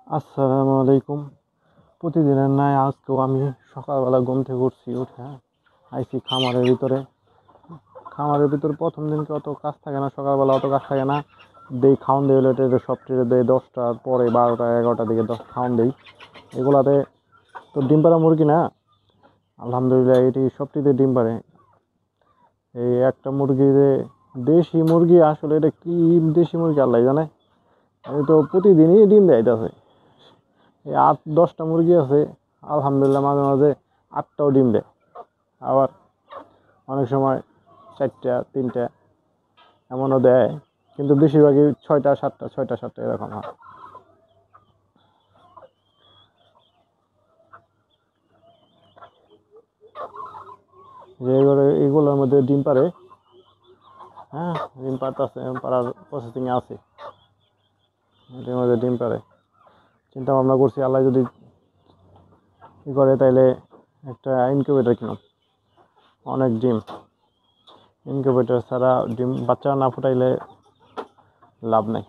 আসসালামু আলাইকুম। প্রতিদিনের ন্যায় আজকেও আমি সকালবেলা ঘুম থেকে উঠে আইছি খামারের ভিতরে প্রথম দিনকে অত কাজ থাকে না, সকালবেলা অত কাজ থাকে না। খাওয়ান দেই হলে সব টিরে দেয় 10টার পরে, 12টা 11টার দিকে খাওয়ান দেই। এগুলাতে তো ডিম পাড়া মুরগি না, আলহামদুলিল্লাহ এটি সবটিতে ডিম পাড়ে। এই একটা মুরগিতে দেশি মুরগি, আসলে এটা কি দেশি মুরগি আল্লাহ জানে, এই তো প্রতিদিনই ডিম দেয়তেছে। এই 8-10টা মুরগি আছে, আলহামদুলিল্লাহ মাঝে মাঝে 8টাও ডিম দেয়। আবার অনেক সময় 4টা 3টা এমনও দেয়, কিন্তু বেশিরভাগই 6টা 7টা এরকম হয়। যে এগুলোর মধ্যে ডিম পারে, হ্যাঁ ডিম পারতেছে, পাড়ার প্রসেসিংয়ে আছে, এটির মধ্যে ডিম পারে। চিন্তা ভাবনা করছি আল্লাহ যদি করে তাইলে একটা ইনকিউবেটর কিনুম। অনেক ডিম, ইনকিউবেটর ছাড়া ডিম বাচ্চা না ফুটাইলে লাভ নাই।